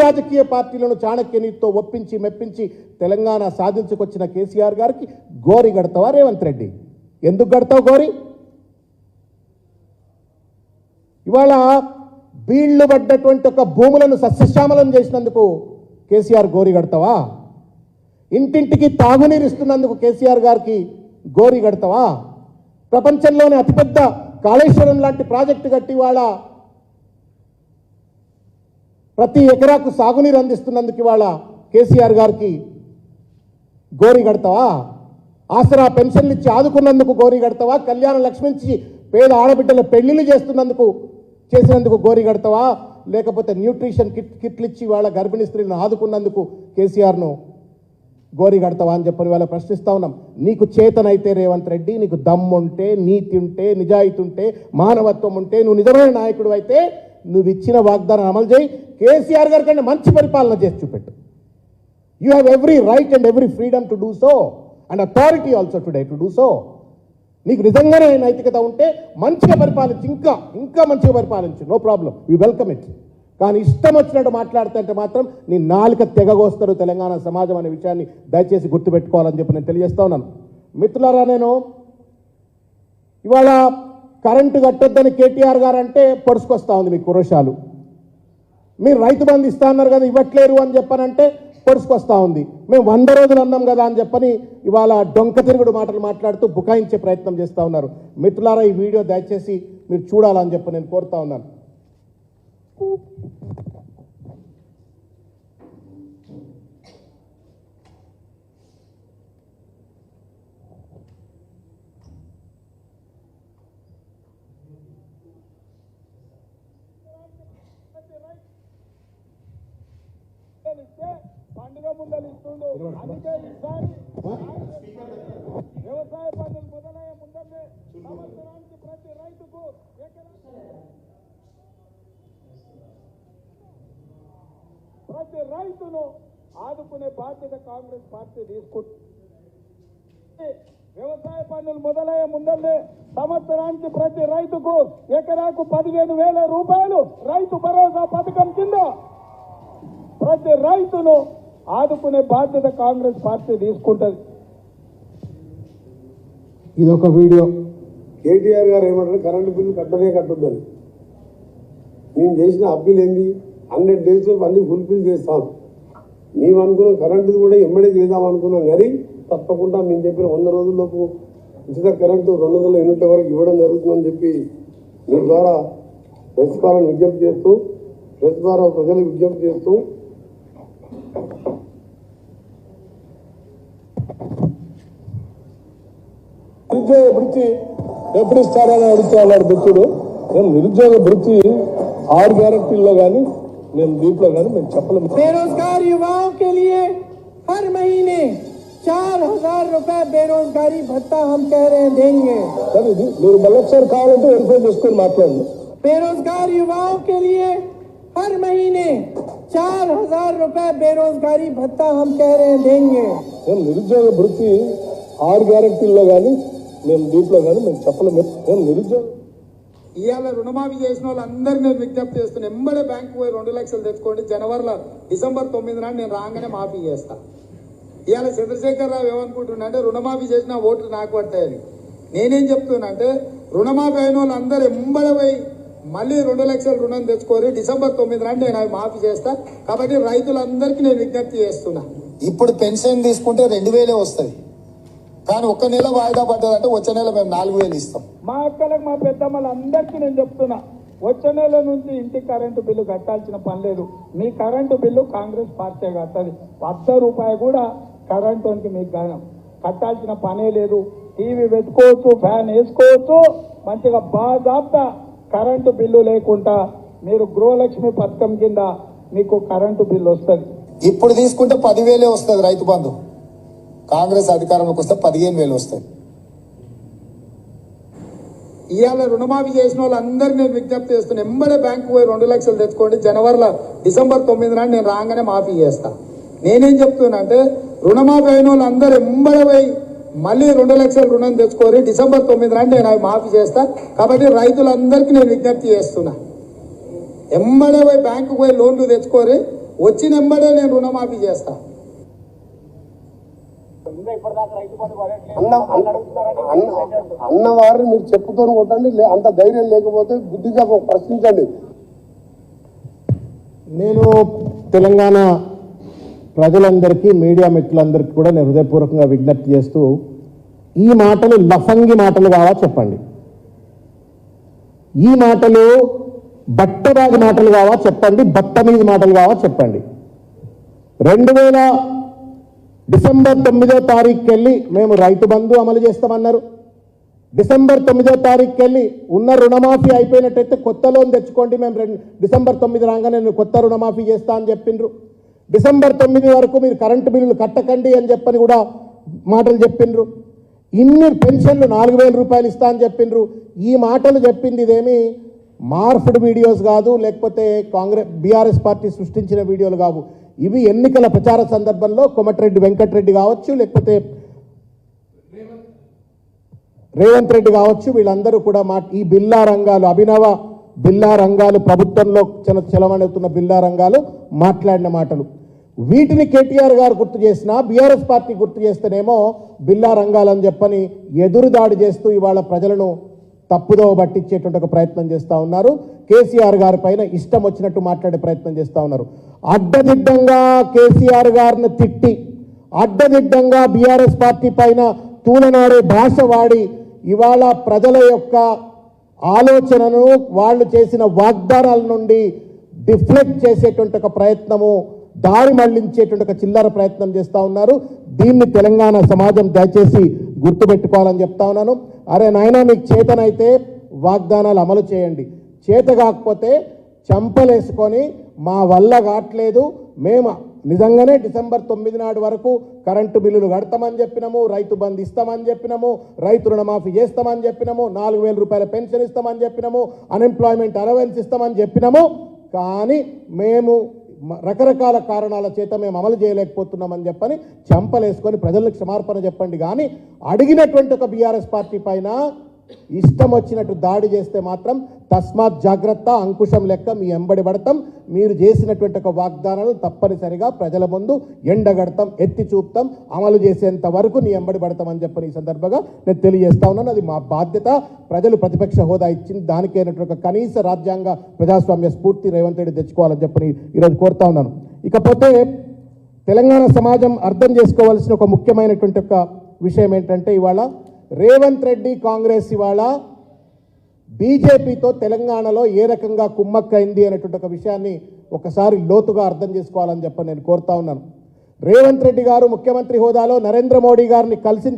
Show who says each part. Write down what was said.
Speaker 1: రాజకీయ పార్టీలను చాణక్యనీతితో ఒప్పించి మెప్పించి తెలంగాణ సాధించుకొచ్చిన కేసీఆర్ గారికి గోరి గడతావా రేవంత్ రెడ్డి? ఎందుకు గడతావు గోరి? ఇవాళ బీళ్లు పడ్డటువంటి ఒక భూములను సస్యశ్యామలం చేసినందుకు కేసీఆర్ గోరి గడతావా? ఇంటింటికి తాగునీరు ఇస్తున్నందుకు కేసీఆర్ గారికి గోరి గడతావా? ప్రపంచంలోనే అతిపెద్ద కాళేశ్వరం లాంటి ప్రాజెక్టు కట్టి ఇవాళ ప్రతి ఎకరాకు సాగునీరు అందిస్తున్నందుకు ఇవాళ కేసీఆర్ గారికి గోరి గడతావా? ఆసరా పెన్షన్లు ఇచ్చి ఆదుకున్నందుకు గోరి గడతావా? కళ్యాణ లక్ష్మి ఇచ్చి పేద ఆడబిడ్డల పెళ్లిళ్ళు చేసినందుకు గోరి గడతావా? లేకపోతే న్యూట్రిషన్ కిట్లు ఇచ్చి వాళ్ళ గర్భిణీ స్త్రీలను ఆదుకున్నందుకు కేసీఆర్ను గోరి గడతావా అని చెప్పని వాళ్ళ ప్రశ్నిస్తా ఉన్నాం. నీకు చేతనైతే రేవంత్ రెడ్డి, నీకు దమ్ముంటే, నీతి ఉంటే, నిజాయితీ ఉంటే, మానవత్వం ఉంటే, నువ్వు నిజమైన నాయకుడు అయితే నువ్వు ఇచ్చిన వాగ్దానం అమలు చేయి. కేసీఆర్ గారి కంటే మంచి పరిపాలన చేసి చూపెట్టు. You have every right and every freedom to do so and authority also today to do so. నీకు నిజంగానే నైతికత ఉంటే మంచిగా పరిపాలించి, ఇంకా మంచిగా పరిపాలించు, no problem, we welcome it. కానీ ఇష్టం వచ్చినట్టు మాట్లాడుతుంటే మాత్రం నీ నాలుక తెగగోస్తారు తెలంగాణ సమాజం అనే విషయాన్ని దయచేసి గుర్తుపెట్టుకోవాలని చెప్పి నేను తెలియజేస్తా ఉన్నాను. మిత్రులారా, నేను ఇవాళ కరెంటు కట్టొద్దని కేటీఆర్ గారు అంటే పొడుచుకొస్తా ఉంది మీ కురశాలు. మీరు రైతు బంధు ఇస్తా అన్నారు కదా, ఇవ్వట్లేరు అని చెప్పనంటే పొడుచుకొస్తా ఉంది. మేము 100 రోజులు అన్నాం కదా అని చెప్పని ఇవాళ డొంక తిరుగుడు మాటలు మాట్లాడుతూ బుకాయించే ప్రయత్నం చేస్తూ ఉన్నారు. మిత్రులారా, ఈ వీడియో దయచేసి మీరు చూడాలని చెప్పి నేను కోరుతా ఉన్నాను.
Speaker 2: పండుగ ముందలు ఇస్తుండు. అందుకే ఈసారి వ్యవసాయ పనులు మొదలయ్యే ముందరే సంవత్సరానికి ప్రతి రైతుకు ప్రతి రైతును ఆదుకునే బాధ్యత కాంగ్రెస్ పార్టీ తీసుకుంటుంది. వ్యవసాయ పనులు మొదలయ్యే ముందరే సంవత్సరానికి ప్రతి రైతుకు ఎకరాకు 15,000 రూపాయలు రైతు భరోసా పథకం కింద ప్రతి రైతును ఆదుకునే బాధ్యత కాంగ్రెస్ పార్టీ తీసుకుంటుంది.
Speaker 1: ఇదొక వీడియో.
Speaker 3: కేటీఆర్ గారు ఏమంటారు, కరెంటు బిల్లు కట్టొద్దని. మేము చేసిన అప్పీల్ ఏంది, 100 days అన్ని ఫుల్ఫిల్ చేస్తాం. మేము అనుకున్నాం కరెంటు కూడా ఎమ్మడే చేద్దాం అనుకున్నాం, కానీ తప్పకుండా మేము చెప్పిన 100 రోజుల్లోపు ఉచిత కరెంటు 200 యూనిట్ల వరకు ఇవ్వడం జరుగుతుందని చెప్పి మీ ద్వారా ప్రెస్ ద్వారా విజ్ఞప్తి చేస్తూ, ప్రెస్ ద్వారా ప్రజలకు విజ్ఞప్తి చేస్తూ నిరుద్యోగ వృత్తి ఎప్పుడు ఇస్తారని అడుగుతున్నాడు మిత్రుడు. నేను నిరుద్యోగ వృత్తి 6 గ్యారెంటీల్లో కానీ నేను దీంట్లో కానీ మేము చెప్పలేము.
Speaker 4: बेरोजगार युवाओं के लिए हर महीने 4,000 रुपए बेरोजगारी भत्ता हम कह रहे हैं देंगे.
Speaker 3: सर ఇది మీరు మళ్ళొకసారి కావాలంటే వెరిఫై చేసుకొని మాట్లాడండి.
Speaker 4: बेरोजगार युवाओं के लिए हर महीने 4,000 रुपए बेरोजगारी भत्ता हम कह रहे हैं देंगे.
Speaker 3: నేను నిరుద్యోగ వృత్తి 6 గ్యారెంటీల్లో కానీ నేను దీంట్లో కానీ మేము చెప్పలేము. నేను నిరుద్యోగ
Speaker 2: ఇవాళ రుణమాఫీ చేసిన వాళ్ళందరినీ నేను విజ్ఞప్తి చేస్తున్నా. ఎంబడే బ్యాంకు పోయి 2 లక్షలు తెచ్చుకోండి. డిసెంబర్ 9 నాడు నేను రాగానే మాఫీ చేస్తా. ఇవాళ చంద్రశేఖరరావు ఏమనుకుంటున్నా అంటే రుణమాఫీ చేసిన ఓట్లు నాకు పడతాయని. నేనేం చెప్తున్నా అంటే రుణమాఫీ అయిన వాళ్ళందరూ ఎంబడే పోయి మళ్ళీ 2 లక్షల రుణం తెచ్చుకోరి. డిసెంబర్ 9 నాడు నేను అవి మాఫీ చేస్తా. కాబట్టి రైతులందరికీ నేను విజ్ఞప్తి చేస్తున్నా.
Speaker 5: ఇప్పుడు పెన్షన్ తీసుకుంటే 2,000 వస్తుంది, కానీ 1 నెల వాయిదా పడ్డదంటే వచ్చే నెల మేము 4,000 ఇస్తాం.
Speaker 2: మా అక్కలకు మా పెద్దమ్మలందరికీ నేను చెప్తున్నా, వచ్చే నెల నుంచి ఇంటికి కరెంటు బిల్లు కట్టాల్సిన పని లేదు. మీ కరెంటు బిల్లు కాంగ్రెస్ పార్టీ కట్టదు. 1 రూపాయి కూడా కరెంటుకి మీకు కట్టాల్సిన పనే లేదు. టీవీ పెట్టుకోవచ్చు, ఫ్యాన్ వేసుకోవచ్చు, మంచిగా బాజాబ్తా కరెంటు బిల్లు లేకుండా మీరు గృహలక్ష్మి పథకం కింద మీకు కరెంటు బిల్లు వస్తుంది.
Speaker 5: ఇప్పుడు తీసుకుంటే 10,000 వస్తుంది రైతు బంధు. కాంగ్రెస్ అధికారంలోకి వస్తే 15,000 వస్తాయి.
Speaker 2: ఇవాళ రుణమాఫీ చేసిన వాళ్ళందరికీ నేను విజ్ఞప్తి చేస్తున్నా. ఎంబడే బ్యాంకు పోయి 2 లక్షలు తెచ్చుకోండి. డిసెంబర్ 9 నాడు నేను రాగానే మాఫీ చేస్తా. నేనేం చెప్తున్నా అంటే రుణమాఫీ అయిన వాళ్ళందరూ ఎంబడే పోయి మళ్ళీ 2 లక్షల రుణం తెచ్చుకోరి. డిసెంబర్ 9 నాడు నేను అవి మాఫీ చేస్తా. కాబట్టి రైతులందరికీ నేను విజ్ఞప్తి చేస్తున్నా, ఎంబడే పోయి బ్యాంకు పోయి లోన్లు తెచ్చుకోరి. వచ్చిన వెంబడే నేను రుణమాఫీ చేస్తా.
Speaker 3: అన్నవారిని మీరు చెప్పుతో కొట్టండి, అంత ధైర్యం లేకపోతే బుద్ధిగా ప్రశ్నించండి.
Speaker 1: నేను తెలంగాణ ప్రజలందరికీ, మీడియా మిత్రులందరికీ కూడా నేను హృదయపూర్వకంగా విజ్ఞప్తి చేస్తూ, ఈ మాటలు లఫంగి మాటలు కావా చెప్పండి, ఈ మాటలు బట్టబాగి మాటలు కావా చెప్పండి, బట్టమీది మాటలు కావా చెప్పండి. 2000 డిసెంబర్ 9వ తారీఖుకి వెళ్ళి మేము రైతు బంధు అమలు చేస్తామన్నారు. డిసెంబర్ 9వ తారీఖుకి వెళ్ళి ఉన్న రుణమాఫీ అయిపోయినట్టయితే కొత్త లోన్ తెచ్చుకోండి, మేము డిసెంబర్ 9 రాగానే నేను కొత్త రుణమాఫీ చేస్తా అని చెప్పిండ్రు. డిసెంబర్ 9 వరకు మీరు కరెంటు బిల్లులు కట్టకండి అని చెప్పని కూడా మాటలు చెప్పిండ్రు. ఇన్ని పెన్షన్లు 4000 రూపాయలు ఇస్తా అని చెప్పిండ్రు. ఈ మాటలు చెప్పింది ఇదేమి మార్ఫ్డ్ వీడియోస్ కాదు, లేకపోతే బీఆర్ఎస్ పార్టీ సృష్టించిన వీడియోలు కావు. ఇవి ఎన్నికల ప్రచార సందర్భంలో కోమటిరెడ్డి వెంకటరెడ్డి కావచ్చు, లేకపోతే రేవంత్ రెడ్డి కావచ్చు, వీళ్ళందరూ కూడా ఈ బిల్లా రంగాలు, అభినవ బిల్లా రంగాలు, ప్రభుత్వంలో చలమవుతున్న బిల్లా రంగాలు మాట్లాడిన మాటలు. వీటిని కేటీఆర్ గారు గుర్తు చేసినా, బీఆర్ఎస్ పార్టీ గుర్తు చేస్తేనేమో బిల్లా రంగాలని చెప్పని ఎదురుదాడి చేస్తూ ఇవాళ ప్రజలను తప్పుదోవ పట్టించేటువంటి ఒక ప్రయత్నం చేస్తూ ఉన్నారు. కేసీఆర్ గారి పైన ఇష్టం వచ్చినట్టు మాట్లాడే ప్రయత్నం చేస్తూ ఉన్నారు. అడ్డదిడ్డంగా కేసీఆర్ గారిని తిట్టి, అడ్డదిడ్డంగా బీఆర్ఎస్ పార్టీ పైన తూలనాడే భాష వాడి ఇవాళ ప్రజల యొక్క ఆలోచనను, వాళ్ళు చేసిన వాగ్దానాల నుండి డిఫ్లెక్ట్ చేసేటువంటి ఒక ప్రయత్నము, దారి మళ్లించేటువంటి ఒక చిల్లర ప్రయత్నం చేస్తూ ఉన్నారు. దీన్ని తెలంగాణ సమాజం దయచేసి గుర్తుపెట్టుకోవాలని చెప్తా ఉన్నాను. అరే నాయనా, మీకు చేతనైతే వాగ్దానాలు అమలు చేయండి, చేత కాకపోతే చంపలేసుకొని మా వల్ల కావట్లేదు, మేము నిజంగానే డిసెంబర్ 9 నాడు వరకు కరెంటు బిల్లులు కడతామని చెప్పినాము, రైతు బంధు ఇస్తామని చెప్పినాము, రైతు రుణమాఫీ చేస్తామని చెప్పినాము, 4000 రూపాయల పెన్షన్ ఇస్తామని చెప్పినాము, అన్ఎంప్లాయ్మెంట్ అలవెన్స్ ఇస్తామని చెప్పినాము, కానీ మేము రకరకాల కారణాల చేత మేము అమలు చేయలేకపోతున్నామని చెప్పని చంపలేసుకొని ప్రజలకు క్షమార్పణ చెప్పండి. కానీ అడిగినటువంటి ఒక బీఆర్ఎస్ పార్టీ పైన ఇష్టం వచ్చినట్టు దాడి చేస్తే మాత్రం తస్మాత్ జాగ్రత్త, అంకుశం లెక్క మీ ఎంబడి పడతాం. మీరు చేసినటువంటి ఒక వాగ్దానాలు తప్పనిసరిగా ప్రజల ముందు ఎండగడతాం, ఎత్తి చూపుతాం, అమలు చేసేంత వరకు నీ ఎంబడి పడతామని చెప్పని ఈ సందర్భంగా నేను తెలియజేస్తా ఉన్నాను. అది మా బాధ్యత. ప్రజలు ప్రతిపక్ష హోదా ఇచ్చింది, దానికైనటువంటి ఒక కనీస రాజ్యాంగ ప్రజాస్వామ్య స్ఫూర్తి రేవంత్ రెడ్డి తెచ్చుకోవాలని చెప్పని ఈరోజు కోరుతా ఉన్నాను. ఇకపోతే తెలంగాణ సమాజం అర్థం చేసుకోవాల్సిన ఒక ముఖ్యమైనటువంటి ఒక విషయం ఏంటంటే, ఇవాళ రేవంత్ రెడ్డి కాంగ్రెస్ ఇవాళ బీజేపీతో తెలంగాణలో ఏ రకంగా కుమ్మక్కైంది అనేటువంటి ఒక విషయాన్ని ఒకసారి లోతుగా అర్థం చేసుకోవాలని చెప్పి నేను కోరుతా ఉన్నాను. రేవంత్ రెడ్డి గారు ముఖ్యమంత్రి హోదాలో నరేంద్ర మోడీ గారిని కలిసిన